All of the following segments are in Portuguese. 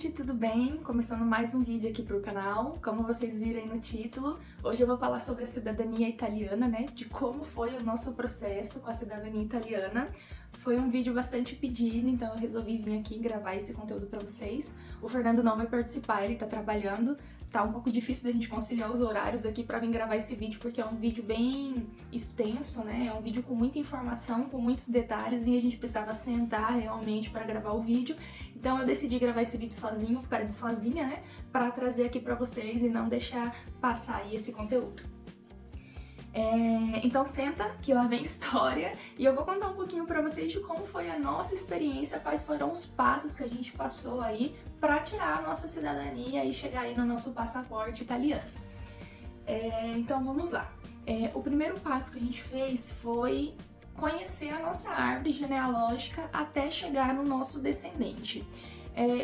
gente, tudo bem? Começando mais um vídeo aqui pro canal. Como vocês viram aí no título, hoje eu vou falar sobre a cidadania italiana, né? De como foi o nosso processo com a cidadania italiana. Foi um vídeo bastante pedido, então eu resolvi vir aqui gravar esse conteúdo pra vocês. O Fernando não vai participar, ele tá trabalhando. Tá um pouco difícil da gente conciliar os horários aqui pra vir gravar esse vídeo, porque é um vídeo bem extenso, né? É um vídeo com muita informação, com muitos detalhes, e a gente precisava sentar realmente pra gravar o vídeo. Então eu decidi gravar esse vídeo sozinha, né? Pra trazer aqui pra vocês e não deixar passar aí esse conteúdo. Então senta, que lá vem história, e eu vou contar um pouquinho pra vocês de como foi a nossa experiência, quais foram os passos que a gente passou aí pra tirar a nossa cidadania e chegar aí no nosso passaporte italiano. Então vamos lá. O primeiro passo que a gente fez foi conhecer a nossa árvore genealógica até chegar no nosso descendente.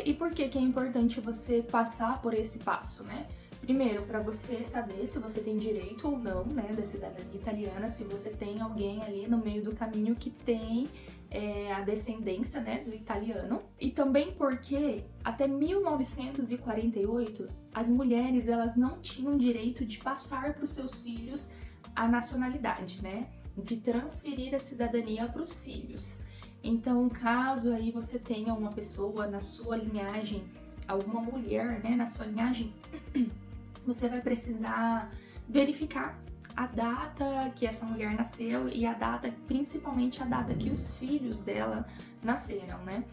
E por que é importante você passar por esse passo, né? Primeiro, para você saber se você tem direito ou não, né, da cidadania italiana, se você tem alguém ali no meio do caminho que tem a descendência, né, do italiano. E também porque até 1948 as mulheres elas não tinham direito de passar para os seus filhos a nacionalidade, né, de transferir a cidadania para os filhos. Então, caso aí você tenha uma pessoa na sua linhagem, alguma mulher, né, na sua linhagem, você vai precisar verificar a data que essa mulher nasceu e a data, principalmente a data que os filhos dela nasceram, né?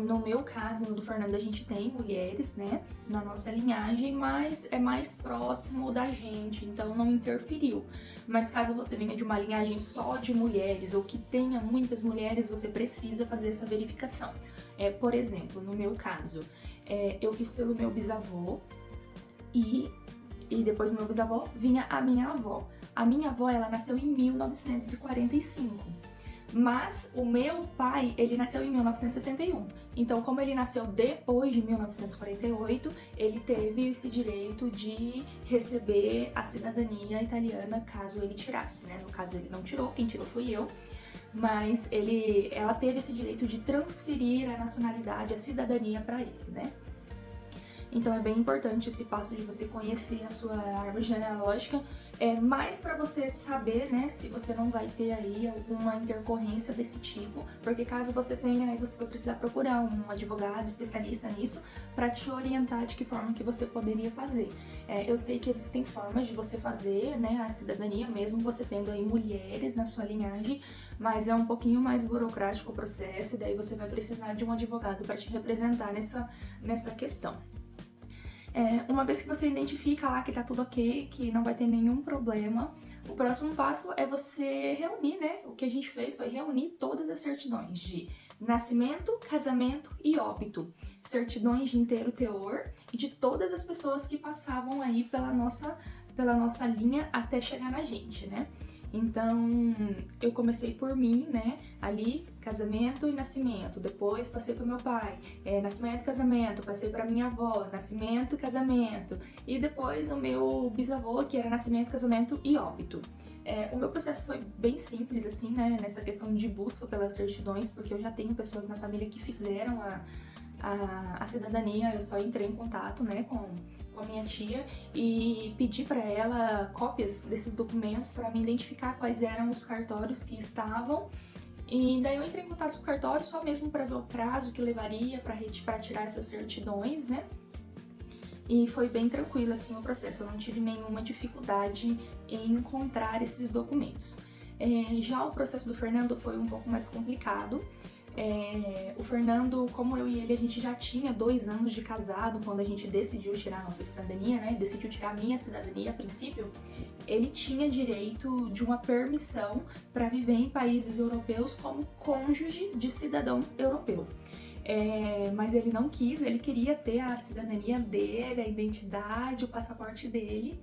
No meu caso, no do Fernando, a gente tem mulheres, né, na nossa linhagem, mas é mais próximo da gente, então não interferiu. Mas caso você venha de uma linhagem só de mulheres ou que tenha muitas mulheres, você precisa fazer essa verificação. Por exemplo, no meu caso, eu fiz pelo meu bisavô e depois do meu bisavô vinha a minha avó. A minha avó, ela nasceu em 1945. Mas o meu pai, ele nasceu em 1961. Então, como ele nasceu depois de 1948, ele teve esse direito de receber a cidadania italiana caso ele tirasse, né? No caso, ele não tirou, quem tirou fui eu. Mas ela teve esse direito de transferir a nacionalidade, a cidadania para ele, né? Então é bem importante esse passo de você conhecer a sua árvore genealógica, mais para você saber, né, se você não vai ter aí alguma intercorrência desse tipo, porque caso você tenha, aí você vai precisar procurar um advogado especialista nisso para te orientar de que forma que você poderia fazer. Eu sei que existem formas de você fazer, né, a cidadania, mesmo você tendo aí mulheres na sua linhagem, mas é um pouquinho mais burocrático o processo e daí você vai precisar de um advogado para te representar nessa questão. Uma vez que você identifica lá que tá tudo ok, que não vai ter nenhum problema, o próximo passo é você reunir, né? O que a gente fez foi reunir todas as certidões de nascimento, casamento e óbito. Certidões de inteiro teor e de todas as pessoas que passavam aí pela nossa linha até chegar na gente, né? Então, eu comecei por mim, né, ali, casamento e nascimento, depois passei pro meu pai, nascimento e casamento, passei pra minha avó, nascimento e casamento, e depois o meu bisavô, que era nascimento, casamento e óbito. O meu processo foi bem simples, assim, né, nessa questão de busca pelas certidões, porque eu já tenho pessoas na família que fizeram a cidadania, eu só entrei em contato, né, com a minha tia e pedi para ela cópias desses documentos para me identificar quais eram os cartórios que estavam. E daí eu entrei em contato com o cartório só mesmo para ver o prazo que levaria para tirar essas certidões, né? E foi bem tranquilo assim o processo, eu não tive nenhuma dificuldade em encontrar esses documentos. Já o processo do Fernando foi um pouco mais complicado. O Fernando, como eu e ele, a gente já tinha 2 anos de casado quando a gente decidiu tirar a nossa cidadania, né? Decidiu tirar a minha cidadania a princípio. Ele tinha direito de uma permissão para viver em países europeus como cônjuge de cidadão europeu. Mas ele não quis, ele queria ter a cidadania dele, a identidade, o passaporte dele.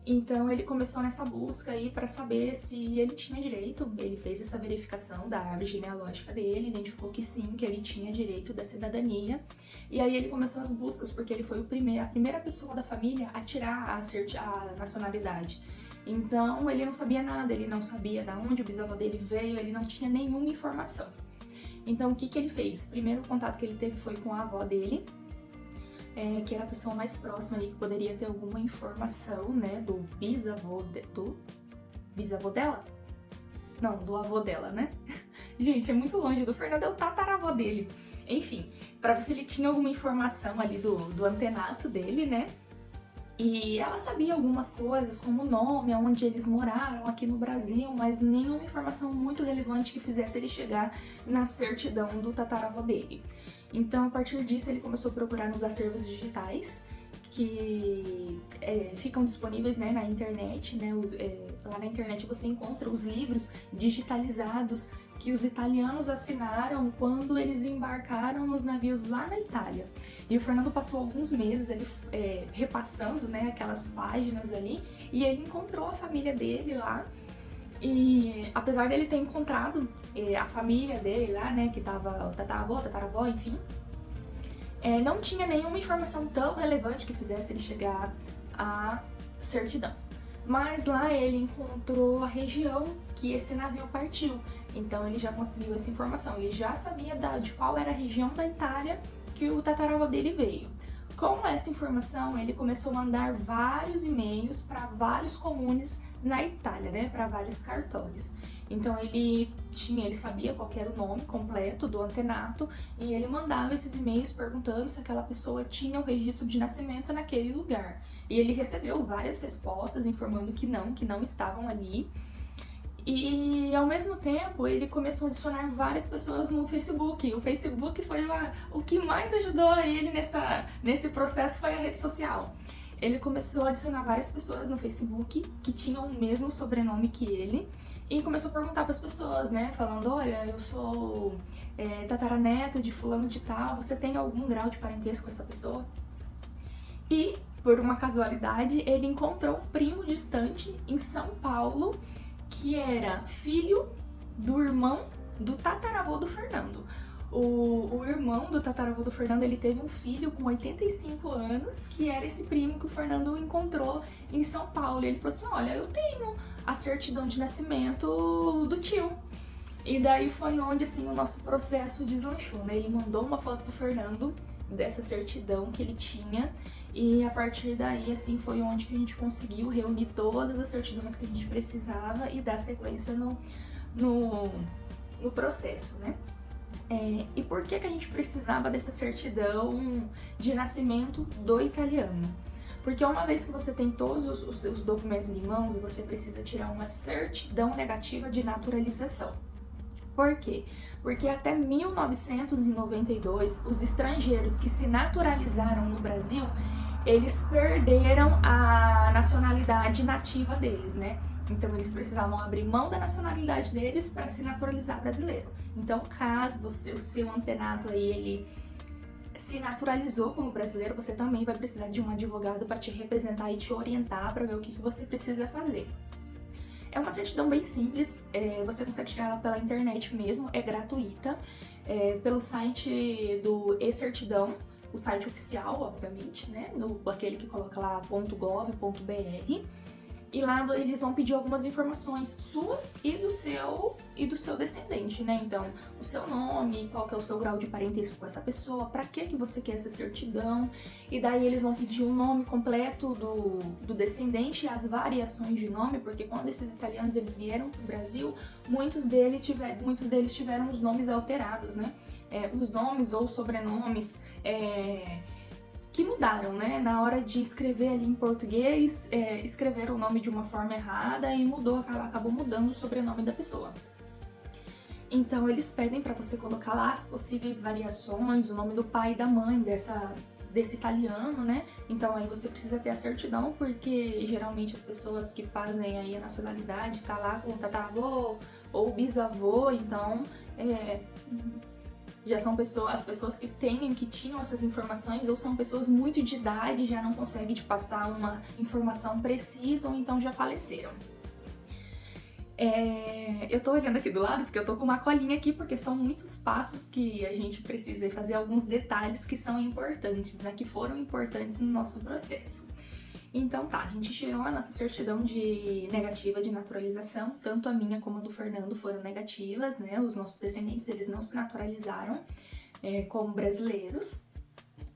Então ele começou nessa busca aí para saber se ele tinha direito. Ele fez essa verificação da árvore genealógica dele, identificou que sim, que ele tinha direito da cidadania. E aí ele começou as buscas, porque ele foi a primeira pessoa da família a tirar a nacionalidade. Então ele não sabia nada, ele não sabia de onde o bisavô dele veio, ele não tinha nenhuma informação. Então, o que que ele fez? O primeiro contato que ele teve foi com a avó dele, que era a pessoa mais próxima ali que poderia ter alguma informação, né, do bisavô dela? Não, do avô dela, né? Gente, é muito longe, do Fernando é o tataravô dele. Enfim, pra ver se ele tinha alguma informação ali do antenato dele, né? E ela sabia algumas coisas, como o nome, onde eles moraram aqui no Brasil, mas nenhuma informação muito relevante que fizesse ele chegar na certidão do tataravô dele. Então, a partir disso, ele começou a procurar nos acervos digitais, que ficam disponíveis, né, na internet, né, lá na internet você encontra os livros digitalizados que os italianos assinaram quando eles embarcaram nos navios lá na Itália. E o Fernando passou alguns meses ele, repassando, né, aquelas páginas ali, e ele encontrou a família dele lá. E apesar dele ter encontrado a família dele lá, né, que tava o tataravó, enfim, não tinha nenhuma informação tão relevante que fizesse ele chegar à certidão. Mas lá ele encontrou a região que esse navio partiu, então ele já conseguiu essa informação, ele já sabia de qual era a região da Itália que o tataravô dele veio. Com essa informação, ele começou a mandar vários e-mails para vários comunes na Itália, né, para vários cartórios. Então ele sabia qual era o nome completo do antenato e ele mandava esses e-mails perguntando se aquela pessoa tinha o registro de nascimento naquele lugar. E ele recebeu várias respostas informando que não estavam ali. E ao mesmo tempo ele começou a adicionar várias pessoas no Facebook. O Facebook foi o que mais ajudou ele nesse processo, foi a rede social. Ele começou a adicionar várias pessoas no Facebook que tinham o mesmo sobrenome que ele e começou a perguntar para as pessoas, né, falando: olha, eu sou tataraneta de fulano de tal, você tem algum grau de parentesco com essa pessoa? E, por uma casualidade, ele encontrou um primo distante em São Paulo que era filho do irmão do tataravô do Fernando. O irmão do tataravô do Fernando, ele teve um filho com 85 anos, que era esse primo que o Fernando encontrou em São Paulo. E ele falou assim: olha, eu tenho a certidão de nascimento do tio. E daí foi onde, assim, o nosso processo deslanchou, né? Ele mandou uma foto pro Fernando dessa certidão que ele tinha, e a partir daí, assim, foi onde que a gente conseguiu reunir todas as certidões que a gente precisava e dar sequência no processo, né? E por que a gente precisava dessa certidão de nascimento do italiano? Porque uma vez que você tem todos os seus documentos em mãos, você precisa tirar uma certidão negativa de naturalização. Por quê? Porque até 1992, os estrangeiros que se naturalizaram no Brasil, eles perderam a nacionalidade nativa deles, né? Então eles precisavam abrir mão da nacionalidade deles para se naturalizar brasileiro. Então, caso o seu antenato aí, ele se naturalizou como brasileiro, você também vai precisar de um advogado para te representar e te orientar para ver o que você precisa fazer. É uma certidão bem simples, você consegue tirar ela pela internet mesmo, é gratuita, pelo site do e-certidão, o site oficial, obviamente, né, aquele que coloca lá .gov.br, e lá eles vão pedir algumas informações suas e do seu descendente, né? Então, o seu nome, qual que é o seu grau de parentesco com essa pessoa, pra que você quer essa certidão, e daí eles vão pedir o nome completo do descendente e as variações de nome, porque quando esses italianos eles vieram pro Brasil, muitos deles tiveram os nomes alterados, né? Os nomes ou sobrenomes que mudaram, né? Na hora de escrever ali em português, escreveram o nome de uma forma errada e acabou mudando o sobrenome da pessoa. Então eles pedem para você colocar lá as possíveis variações, o nome do pai e da mãe desse italiano, né? Então aí você precisa ter a certidão, porque geralmente as pessoas que fazem aí a nacionalidade tá lá com o tataravô ou bisavô, então já são as pessoas que tinham essas informações, ou são pessoas muito de idade, já não conseguem te passar uma informação precisa, ou então já faleceram. Eu tô olhando aqui do lado porque eu tô com uma colinha aqui, porque são muitos passos que a gente precisa fazer, alguns detalhes que são importantes, né, que foram importantes no nosso processo. Então tá, a gente tirou a nossa certidão de negativa de naturalização, tanto a minha como a do Fernando foram negativas, né? Os nossos descendentes, eles não se naturalizaram como brasileiros.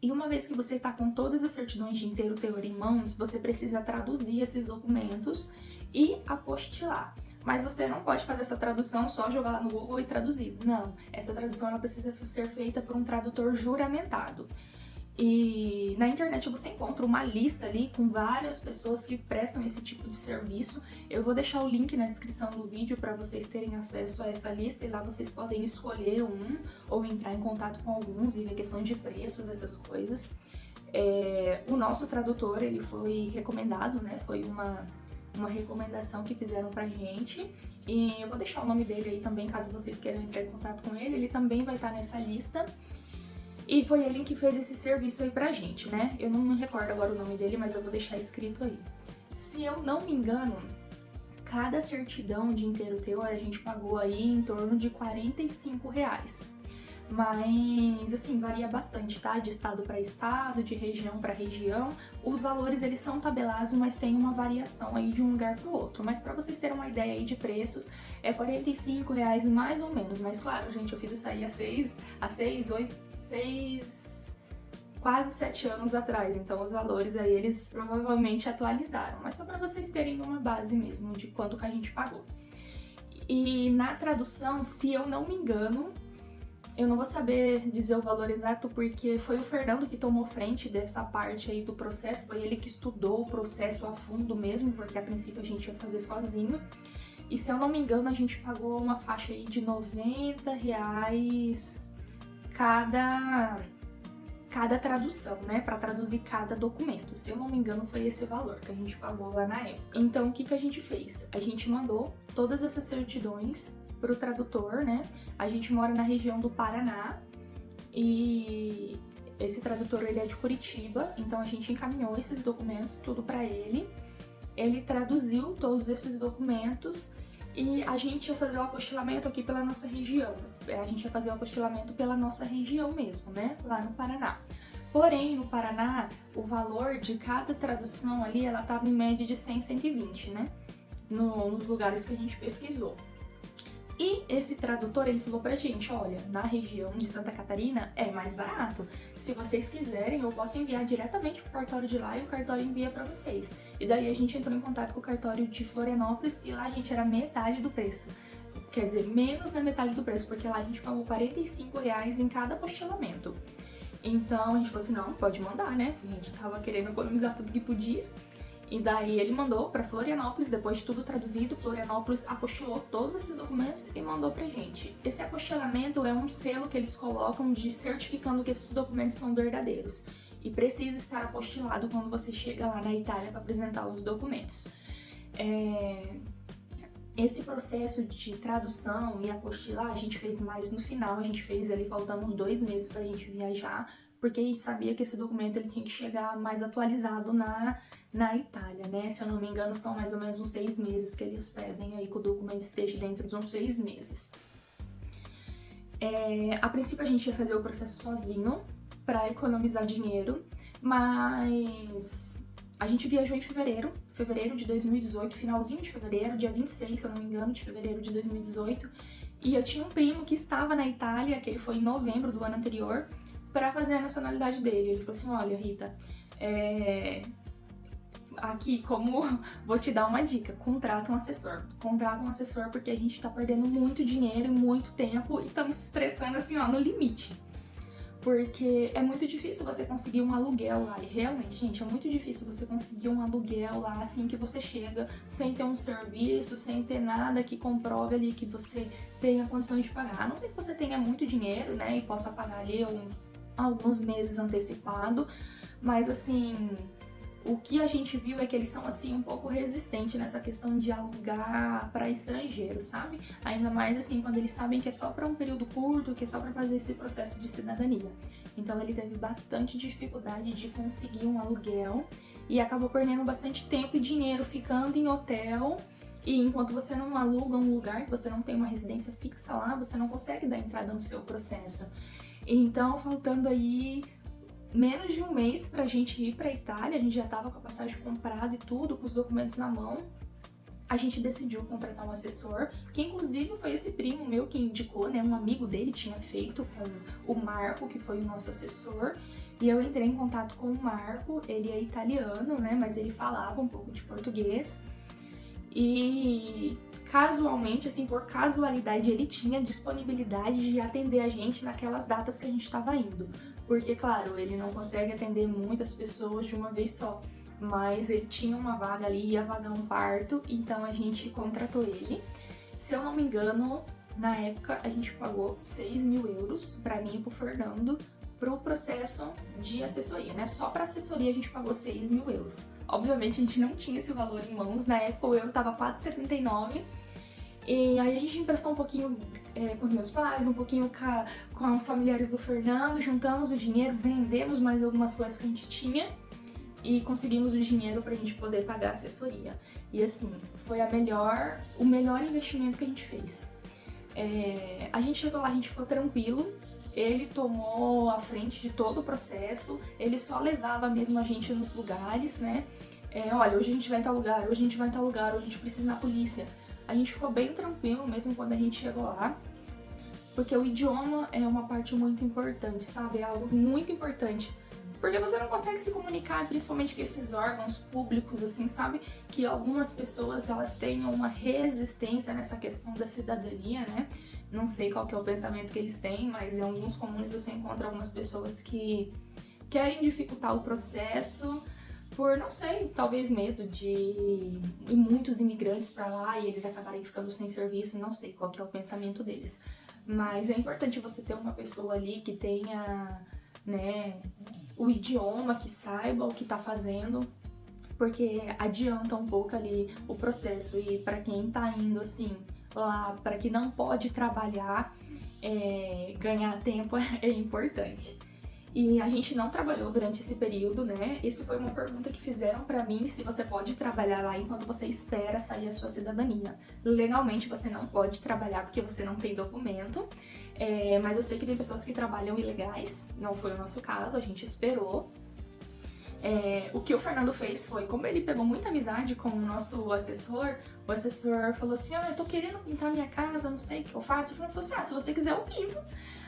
E uma vez que você está com todas as certidões de inteiro teor em mãos, você precisa traduzir esses documentos e apostilar. Mas você não pode fazer essa tradução só jogar lá no Google e traduzir. Não, essa tradução ela precisa ser feita por um tradutor juramentado. E na internet você encontra uma lista ali com várias pessoas que prestam esse tipo de serviço. Eu vou deixar o link na descrição do vídeo para vocês terem acesso a essa lista e lá vocês podem escolher um ou entrar em contato com alguns e ver questão de preços, essas coisas. O nosso tradutor, ele foi recomendado, né? Foi uma recomendação que fizeram pra gente. E eu vou deixar o nome dele aí também, caso vocês queiram entrar em contato com ele. Ele também vai estar nessa lista. E foi ele que fez esse serviço aí pra gente, né? Eu não me recordo agora o nome dele, mas eu vou deixar escrito aí. Se eu não me engano, cada certidão de inteiro teor a gente pagou aí em torno de R$45. Mas, assim, varia bastante, tá? De estado para estado, de região para região. Os valores, eles são tabelados, mas tem uma variação aí de um lugar para o outro. Mas para vocês terem uma ideia aí de preços, é R$45 mais ou menos. Mas, claro, gente, eu fiz isso aí quase 7 anos atrás. Então, os valores aí, eles provavelmente atualizaram. Mas só para vocês terem uma base mesmo de quanto que a gente pagou. E na tradução, se eu não me engano, eu não vou saber dizer o valor exato porque foi o Fernando que tomou frente dessa parte aí do processo, foi ele que estudou o processo a fundo mesmo, porque a princípio a gente ia fazer sozinho. E se eu não me engano, a gente pagou uma faixa aí de R$90 cada tradução, né, para traduzir cada documento. Se eu não me engano, foi esse valor que a gente pagou lá na época. Então, o que a gente fez? A gente mandou todas essas certidões para o tradutor, né? A gente mora na região do Paraná e esse tradutor, ele é de Curitiba, então a gente encaminhou esses documentos tudo para ele. Ele traduziu todos esses documentos e a gente ia fazer o apostilamento aqui pela nossa região. A gente ia fazer o apostilamento pela nossa região mesmo, né? Lá no Paraná. Porém, no Paraná, o valor de cada tradução ali, ela tava em média de 100, 120, né? Nos lugares que a gente pesquisou. E esse tradutor, ele falou pra gente, olha, na região de Santa Catarina é mais barato. Se vocês quiserem, eu posso enviar diretamente pro cartório de lá e o cartório envia pra vocês. E daí a gente entrou em contato com o cartório de Florianópolis e lá a gente era metade do preço. Quer dizer, menos da metade do preço, porque lá a gente pagou R$45 em cada apostilamento. Então a gente falou assim, não, pode mandar, né? A gente tava querendo economizar tudo que podia. E daí ele mandou para Florianópolis, depois de tudo traduzido, Florianópolis apostilou todos esses documentos e mandou pra gente. Esse apostilamento é um selo que eles colocam de certificando que esses documentos são verdadeiros. E precisa estar apostilado quando você chega lá na Itália para apresentar os documentos. Esse processo de tradução e apostilar a gente fez mais no final, a gente fez ali faltando uns 2 meses pra gente viajar, porque a gente sabia que esse documento ele tinha que chegar mais atualizado na Itália, né? Se eu não me engano, são mais ou menos uns 6 meses que eles pedem aí que o documento esteja dentro de uns 6 meses. A princípio a gente ia fazer o processo sozinho para economizar dinheiro, mas a gente viajou em fevereiro de 2018, finalzinho de fevereiro, dia 26, se eu não me engano, de fevereiro de 2018, e eu tinha um primo que estava na Itália, que ele foi em novembro do ano anterior, para fazer a nacionalidade dele. Ele falou assim, olha, Rita, aqui, vou te dar uma dica, contrata um assessor porque a gente tá perdendo muito dinheiro e muito tempo e estamos se estressando assim, ó, no limite. Porque é muito difícil você conseguir um aluguel lá, e realmente, gente, é muito difícil você conseguir um aluguel lá assim que você chega, sem ter um serviço, sem ter nada que comprove ali que você tenha condições de pagar. A não ser que você tenha muito dinheiro, né, e possa pagar ali alguns meses antecipado, mas assim, o que a gente viu é que eles são assim um pouco resistentes nessa questão de alugar para estrangeiros, sabe? Ainda mais assim quando eles sabem que é só para um período curto, que é só para fazer esse processo de cidadania. Então ele teve bastante dificuldade de conseguir um aluguel e acabou perdendo bastante tempo e dinheiro ficando em hotel. E enquanto você não aluga um lugar, que você não tem uma residência fixa lá, você não consegue dar entrada no seu processo. Então, faltando aí menos de um mês pra gente ir pra Itália, a gente já tava com a passagem comprada e tudo, com os documentos na mão. A gente decidiu contratar um assessor, que inclusive foi esse primo meu que indicou, né? Um amigo dele tinha feito com o Marco, que foi o nosso assessor. E eu entrei em contato com o Marco, ele é italiano, né? Mas ele falava um pouco de português. E casualmente, assim, por casualidade, ele tinha disponibilidade de atender a gente naquelas datas que a gente estava indo. Porque, claro, ele não consegue atender muitas pessoas de uma vez só. Mas ele tinha uma vaga ali, ia vagar um parto, então a gente contratou ele. Se eu não me engano, na época a gente pagou 6 mil euros pra mim e pro Fernando pro processo de assessoria, né? Só pra assessoria a gente pagou 6 mil euros. Obviamente a gente não tinha esse valor em mãos, na época o euro tava 4,79. E aí a gente emprestou um pouquinho com os meus pais, um pouquinho com os familiares do Fernando, juntamos o dinheiro, vendemos mais algumas coisas que a gente tinha e conseguimos o dinheiro pra gente poder pagar a assessoria. E assim, foi o melhor investimento que a gente fez. A gente chegou lá, a gente ficou tranquilo, ele tomou a frente de todo o processo, ele só levava mesmo a gente nos lugares, né? Olha, hoje a gente vai em tal lugar, hoje a gente vai em tal lugar, hoje a gente precisa ir na polícia. A gente ficou bem tranquilo mesmo quando a gente chegou lá, porque o idioma é uma parte muito importante, sabe? É algo muito importante. Porque você não consegue se comunicar, principalmente com esses órgãos públicos, assim, sabe? Que algumas pessoas, elas têm uma resistência nessa questão da cidadania, né? Não sei qual que é o pensamento que eles têm, mas em alguns comunes você encontra algumas pessoas que querem dificultar o processo por, não sei, talvez medo de ir muitos imigrantes pra lá e eles acabarem ficando sem serviço, não sei qual que é o pensamento deles. Mas é importante você ter uma pessoa ali que tenha, né, o idioma, que saiba o que tá fazendo, porque adianta um pouco ali o processo. E pra quem tá indo assim lá, pra quem não pode trabalhar, ganhar tempo é importante. E a gente não trabalhou durante esse período, né? Isso foi uma pergunta que fizeram pra mim, se você pode trabalhar lá enquanto você espera sair a sua cidadania. Legalmente você não pode trabalhar porque você não tem documento, mas eu sei que tem pessoas que trabalham ilegais, não foi o nosso caso, a gente esperou. O que o Fernando fez foi, como ele pegou muita amizade com o nosso assessor, o assessor falou assim, eu tô querendo pintar minha casa, não sei o que eu faço. O Fernando falou assim, se você quiser eu pinto.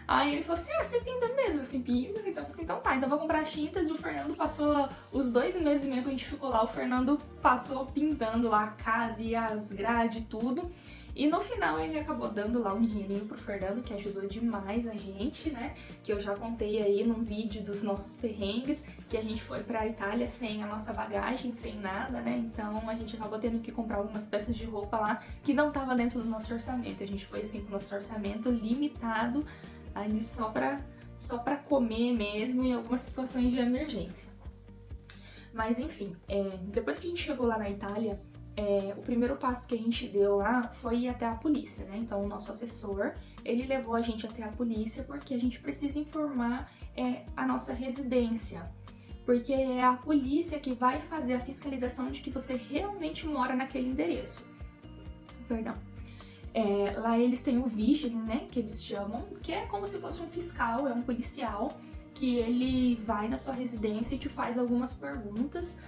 Aí ele falou assim, você pinta mesmo? Assim, pinta. Então, assim, então tá, então vou comprar as tintas. E o Fernando passou os 2 meses e meio que a gente ficou lá, o Fernando passou pintando lá a casa e as grades e tudo. E no final ele acabou dando lá um dinheirinho pro Fernando, que ajudou demais a gente, né? Que eu já contei aí num vídeo dos nossos perrengues, que a gente foi pra Itália sem a nossa bagagem, sem nada, né? Então a gente acabou tendo que comprar algumas peças de roupa lá que não tava dentro do nosso orçamento. A gente foi assim com o nosso orçamento limitado, ali só pra comer mesmo em algumas situações de emergência. Mas enfim, depois que a gente chegou lá na Itália, o primeiro passo que a gente deu lá foi ir até a polícia, né? Então o nosso assessor, ele levou a gente até a polícia porque a gente precisa informar a nossa residência. Porque é a polícia que vai fazer a fiscalização de que você realmente mora naquele endereço. Perdão. Lá eles têm o vigile, né, que eles chamam, que é como se fosse um fiscal, é um policial, que ele vai na sua residência e te faz algumas perguntas.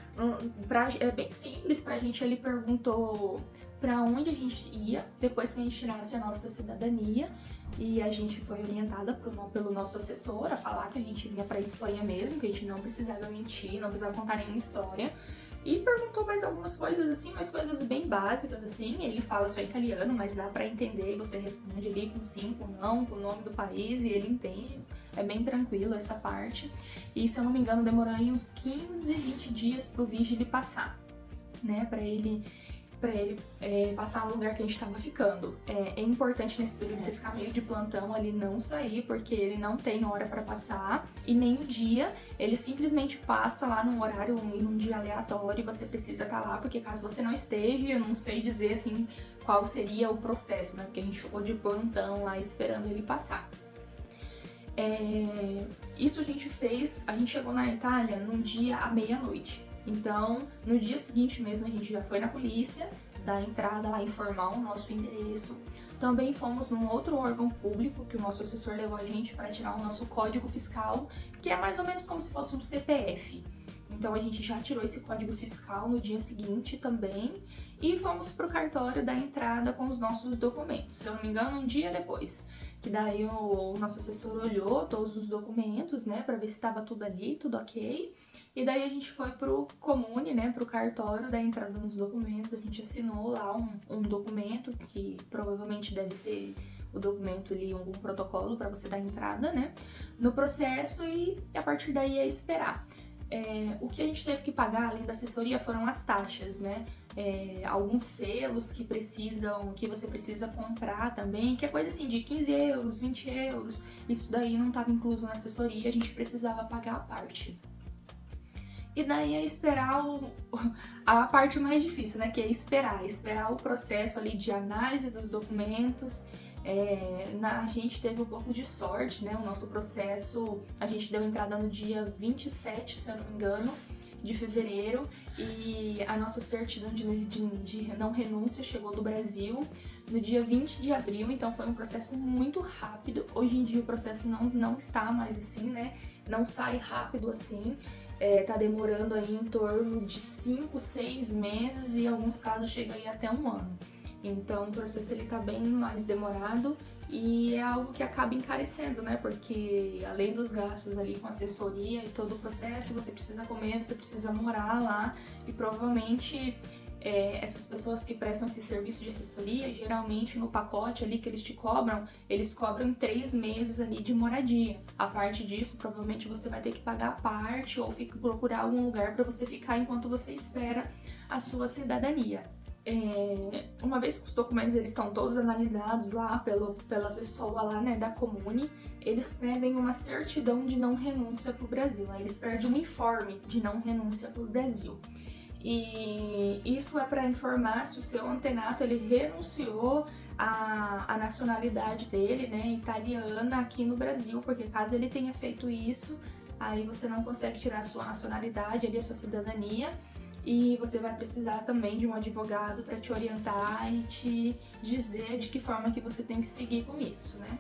É bem simples, pra gente ele perguntou pra onde a gente ia depois que a gente tirasse a nossa cidadania, e a gente foi orientada pelo nosso assessor a falar que a gente vinha pra Espanha mesmo, que a gente não precisava mentir, não precisava contar nenhuma história. E perguntou mais algumas coisas assim, umas coisas bem básicas assim. Ele fala só italiano, mas dá pra entender, e você responde ali com sim, com não, com o nome do país, e ele entende. É bem tranquilo essa parte. E se eu não me engano, demorou aí uns 15, 20 dias pro vigile passar, né? Pra ele passar no lugar que a gente tava ficando. É importante nesse período você ficar meio de plantão ali, não sair, porque ele não tem hora pra passar e nem o dia. Ele simplesmente passa lá num horário e num dia aleatório e você precisa estar lá, porque caso você não esteja, eu não sei dizer assim qual seria o processo, né? Porque a gente ficou de plantão lá esperando ele passar. Isso a gente chegou na Itália num dia à meia-noite. Então, no dia seguinte mesmo, a gente já foi na polícia, da entrada lá, informar o nosso endereço. Também fomos num outro órgão público que o nosso assessor levou a gente para tirar o nosso código fiscal, que é mais ou menos como se fosse um CPF. Então a gente já tirou esse código fiscal no dia seguinte também e fomos pro cartório da entrada com os nossos documentos. Se eu não me engano, um dia depois, que daí o nosso assessor olhou todos os documentos, né, para ver se estava tudo ali, tudo ok. E daí a gente foi pro Comune, né, pro cartório da entrada nos documentos, a gente assinou lá um documento que provavelmente deve ser o documento ali, algum protocolo para você dar entrada, né, no processo e a partir daí é esperar. O que a gente teve que pagar, além da assessoria, foram as taxas, né? Alguns selos que você precisa comprar também, que é coisa assim de 15 euros, 20 euros. Isso daí não estava incluso na assessoria, a gente precisava pagar a parte. E daí é esperar a parte mais difícil, né? Que é esperar o processo ali de análise dos documentos. A gente teve um pouco de sorte, né? O nosso processo, a gente deu entrada no dia 27, se eu não me engano, de fevereiro, e a nossa certidão de não renúncia chegou do Brasil no dia 20 de abril, então foi um processo muito rápido. Hoje em dia o processo não está mais assim, né? Não sai rápido assim. Tá demorando aí em torno de 5, 6 meses e em alguns casos chega aí até um ano. Então o processo ele tá bem mais demorado e é algo que acaba encarecendo, né? Porque além dos gastos ali com assessoria e todo o processo, você precisa comer, você precisa morar lá e provavelmente essas pessoas que prestam esse serviço de assessoria, geralmente no pacote ali que eles te cobram, eles cobram 3 meses ali de moradia. A parte disso, provavelmente você vai ter que pagar a parte ou procurar algum lugar para você ficar enquanto você espera a sua cidadania. Uma vez que os documentos eles estão todos analisados lá pela pessoa lá, né, da Comune, eles pedem uma certidão de não renúncia para o Brasil. Aí eles pedem um informe de não renúncia para o Brasil. E isso é para informar se o seu antenato ele renunciou à nacionalidade dele, né, italiana aqui no Brasil, porque caso ele tenha feito isso, aí você não consegue tirar a sua nacionalidade, ali, a sua cidadania. E você vai precisar também de um advogado para te orientar e te dizer de que forma que você tem que seguir com isso, né?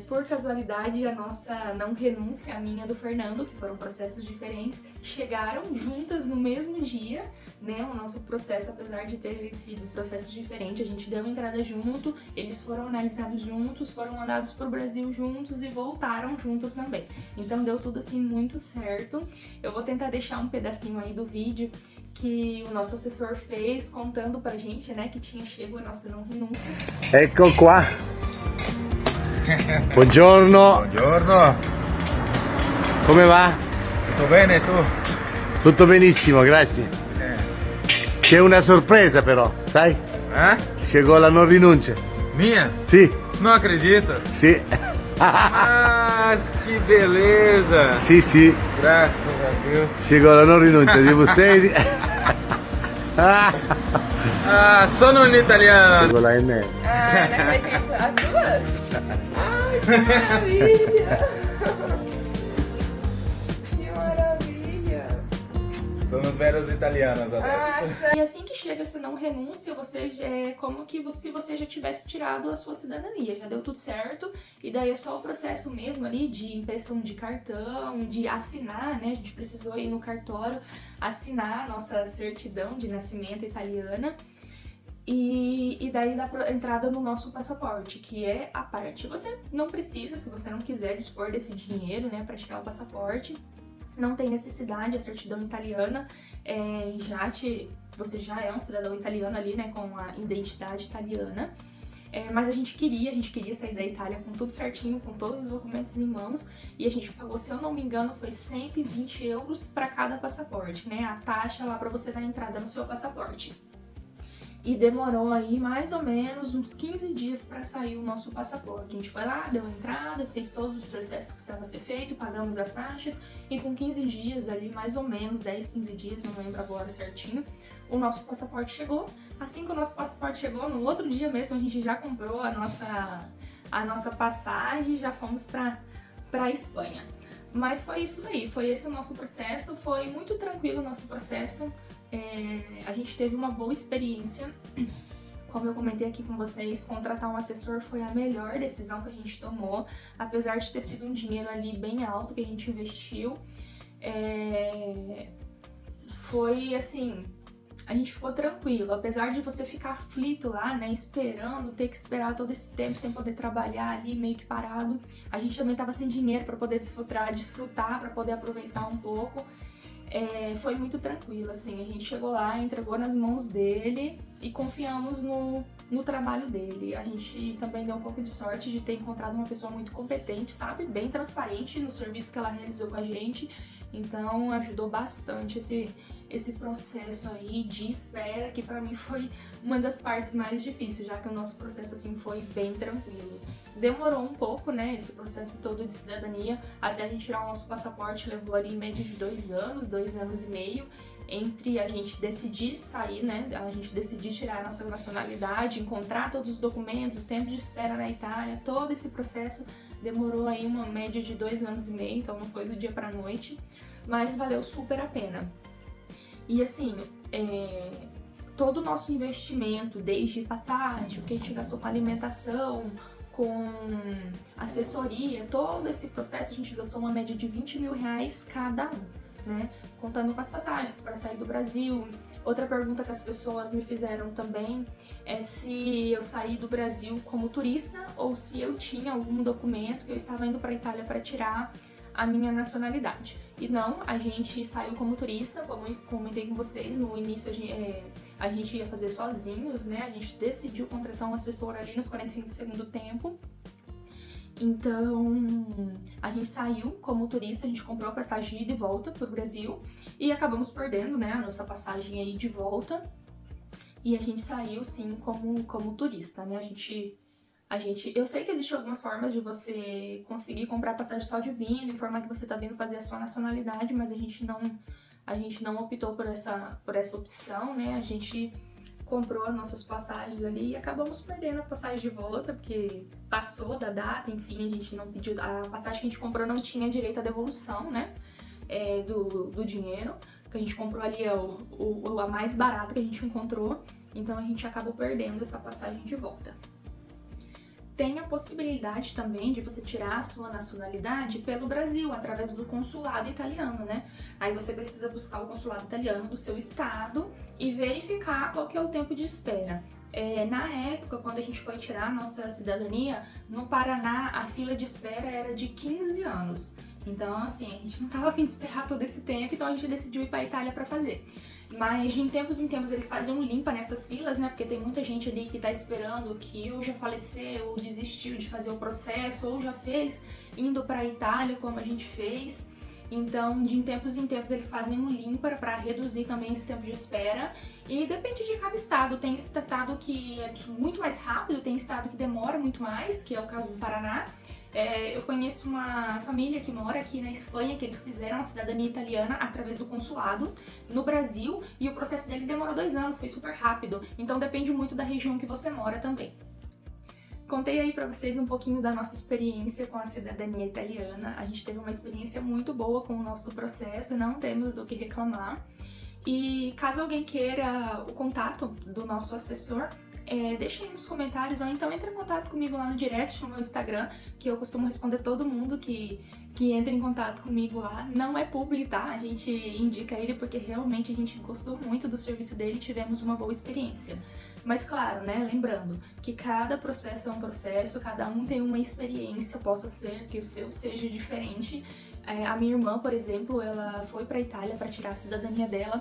Por casualidade, a nossa não renúncia, a minha do Fernando, que foram processos diferentes, chegaram juntas no mesmo dia, né? O nosso processo, apesar de terem sido processos diferentes, a gente deu entrada junto, eles foram analisados juntos, foram mandados para o Brasil juntos e voltaram juntos também. Então deu tudo assim muito certo. Eu vou tentar deixar um pedacinho aí do vídeo que o nosso assessor fez, contando pra gente, né, que tinha chego a nossa não renúncia. Ecco qua. Buongiorno. Buongiorno, Come va? tutto bene tu? Tutto benissimo, grazie. C'è una sorpresa però, sai? Chegou la non rinuncia. Minha? Sì, Não acredito. sì. Mas que beleza! Sì, sì. Graças a Deus. Chegou la non rinuncia di você. Ah, sono un italiano. Chegou la N. Ai, não acredito. As duas? Ai, que maravilha! Que maravilha! Somos veros italianos adesso. E assim que chega essa não renúncia, você é como que se você já tivesse tirado a sua cidadania, já deu tudo certo, e daí é só o processo mesmo ali de impressão de cartão, de assinar, né? A gente precisou ir no cartório assinar a nossa certidão de nascimento italiana. E daí dá entrada no nosso passaporte, que é a parte. Você não precisa, se você não quiser dispor desse dinheiro, né, para tirar o passaporte, não tem necessidade, a certidão italiana você já é um cidadão italiano ali, né, com a identidade italiana. Mas a gente queria sair da Itália com tudo certinho, com todos os documentos em mãos, e a gente pagou, se eu não me engano, foi 120 euros para cada passaporte, né, a taxa lá para você dar entrada no seu passaporte. E demorou aí mais ou menos uns 15 dias para sair o nosso passaporte. A gente foi lá, deu entrada, fez todos os processos que precisava ser feito, pagamos as taxas e com 15 dias ali, mais ou menos 10, 15 dias, não lembro agora certinho, o nosso passaporte chegou. Assim que o nosso passaporte chegou, no outro dia mesmo a gente já comprou a nossa passagem e já fomos para Espanha. Mas foi isso daí, foi esse o nosso processo, foi muito tranquilo o nosso processo. A gente teve uma boa experiência. Como eu comentei aqui com vocês, contratar um assessor foi a melhor decisão que a gente tomou, apesar de ter sido um dinheiro ali bem alto que a gente investiu. Foi assim, a gente ficou tranquilo, apesar de você ficar aflito lá, né, esperando, ter que esperar todo esse tempo sem poder trabalhar ali, meio que parado. A gente também tava sem dinheiro para poder desfrutar, para poder aproveitar um pouco. Foi muito tranquilo, assim, a gente chegou lá, entregou nas mãos dele e confiamos no trabalho dele. A gente também deu um pouco de sorte de ter encontrado uma pessoa muito competente, sabe? Bem transparente no serviço que ela realizou com a gente. Então ajudou bastante esse processo aí de espera, que pra mim foi uma das partes mais difíceis, já que o nosso processo assim foi bem tranquilo. Demorou um pouco, né, esse processo todo de cidadania, até a gente tirar o nosso passaporte, levou ali em média de 2 anos e meio, entre a gente decidir sair, né, a gente decidir tirar a nossa nacionalidade, encontrar todos os documentos, o tempo de espera na Itália, todo esse processo demorou aí uma média de 2 anos e meio, então não foi do dia pra noite, mas valeu super a pena. E assim, todo o nosso investimento, desde passagem, o que a gente gastou com alimentação, com assessoria, todo esse processo a gente gastou uma média de 20 mil reais cada um, né? Contando com as passagens para sair do Brasil. Outra pergunta que as pessoas me fizeram também é se eu saí do Brasil como turista ou se eu tinha algum documento que eu estava indo para a Itália para tirar a minha nacionalidade. E não, a gente saiu como turista, como eu comentei com vocês, no início a gente ia fazer sozinhos, né? A gente decidiu contratar um assessor ali nos 45 do segundo tempo. Então, a gente saiu como turista, a gente comprou a passagem de ida e volta pro Brasil e acabamos perdendo, né, a nossa passagem aí de volta. E a gente saiu, sim, como turista, né? Eu sei que existem algumas formas de você conseguir comprar passagem só de vindo, informar que você tá vindo fazer a sua nacionalidade, mas a gente não optou por essa opção, né? A gente comprou as nossas passagens ali e acabamos perdendo a passagem de volta, porque passou da data, enfim, a gente não pediu, a passagem que a gente comprou não tinha direito à devolução, né, do dinheiro, que a gente comprou ali a mais barata que a gente encontrou, então a gente acabou perdendo essa passagem de volta. Tem a possibilidade também de você tirar a sua nacionalidade pelo Brasil, através do consulado italiano, né? Aí você precisa buscar o consulado italiano do seu estado e verificar qual que é o tempo de espera. Na época, quando a gente foi tirar a nossa cidadania, no Paraná a fila de espera era de 15 anos. Então, assim, a gente não estava a fim de esperar todo esse tempo, então a gente decidiu ir para a Itália para fazer. Mas de em tempos eles fazem um limpa nessas filas, né? Porque tem muita gente ali que tá esperando, que ou já faleceu, ou desistiu de fazer o processo, ou já fez indo pra Itália, como a gente fez. Então, de em tempos eles fazem um limpa para reduzir também esse tempo de espera. E depende de cada estado. Tem estado que é muito mais rápido, tem estado que demora muito mais, que é o caso do Paraná. Eu conheço uma família que mora aqui na Espanha, que eles fizeram a cidadania italiana através do consulado no Brasil, e o processo deles demorou 2 anos, foi super rápido, então depende muito da região que você mora também. Contei aí pra vocês um pouquinho da nossa experiência com a cidadania italiana, a gente teve uma experiência muito boa com o nosso processo, não temos do que reclamar. E caso alguém queira o contato do nosso assessor, deixa aí nos comentários, ou então entre em contato comigo lá no direct, no meu Instagram, que eu costumo responder todo mundo que entra em contato comigo lá. Não é publi, tá? A gente indica ele porque realmente a gente gostou muito do serviço dele e tivemos uma boa experiência. Mas claro, né, lembrando que cada processo é um processo, cada um tem uma experiência, possa ser que o seu seja diferente. A minha irmã, por exemplo, ela foi pra Itália para tirar a cidadania dela.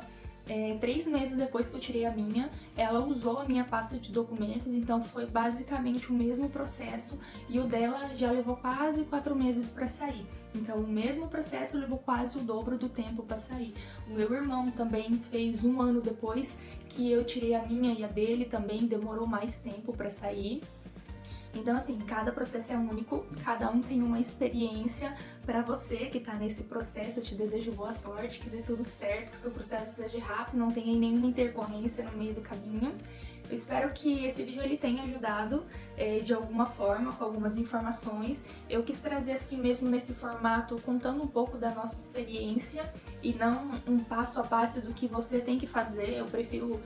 3 meses depois que eu tirei a minha, ela usou a minha pasta de documentos, então foi basicamente o mesmo processo, e o dela já levou quase 4 meses para sair. Então o mesmo processo levou quase o dobro do tempo para sair. O meu irmão também fez 1 ano depois que eu tirei a minha, e a dele também demorou mais tempo para sair. Então, assim, cada processo é único, cada um tem uma experiência. Para você que tá nesse processo, eu te desejo boa sorte, que dê tudo certo, que o seu processo seja rápido, não tenha nenhuma intercorrência no meio do caminho. Eu espero que esse vídeo ele tenha ajudado de alguma forma, com algumas informações. Eu quis trazer assim mesmo nesse formato, contando um pouco da nossa experiência e não um passo a passo do que você tem que fazer. Eu prefiro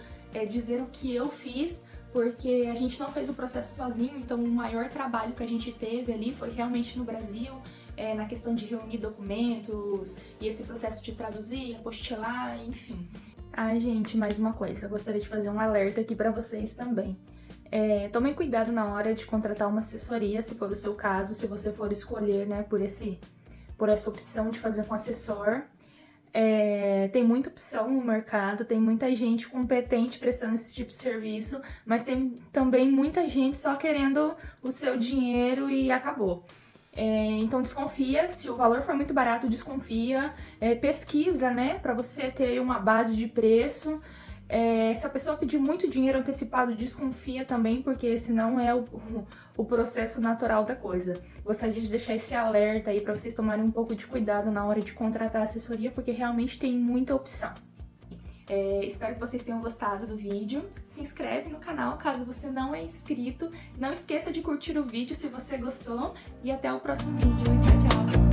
dizer o que eu fiz, porque a gente não fez o processo sozinho, então o maior trabalho que a gente teve ali foi realmente no Brasil, na questão de reunir documentos e esse processo de traduzir, apostilar, enfim. Ai, gente, mais uma coisa, eu gostaria de fazer um alerta aqui pra vocês também. Tomem cuidado na hora de contratar uma assessoria, se for o seu caso, se você for escolher, né, por essa opção de fazer com assessor. Tem muita opção no mercado, tem muita gente competente prestando esse tipo de serviço, mas tem também muita gente só querendo o seu dinheiro e acabou. Então desconfia, se o valor for muito barato, desconfia, pesquisa, né, para você ter uma base de preço. Se a pessoa pedir muito dinheiro antecipado, desconfia também, porque esse não é o processo natural da coisa. Gostaria de deixar esse alerta aí para vocês tomarem um pouco de cuidado na hora de contratar assessoria, porque realmente tem muita opção. Espero que vocês tenham gostado do vídeo. Se inscreve no canal caso você não é inscrito. Não esqueça de curtir o vídeo se você gostou. E até o próximo vídeo. Tchau, tchau!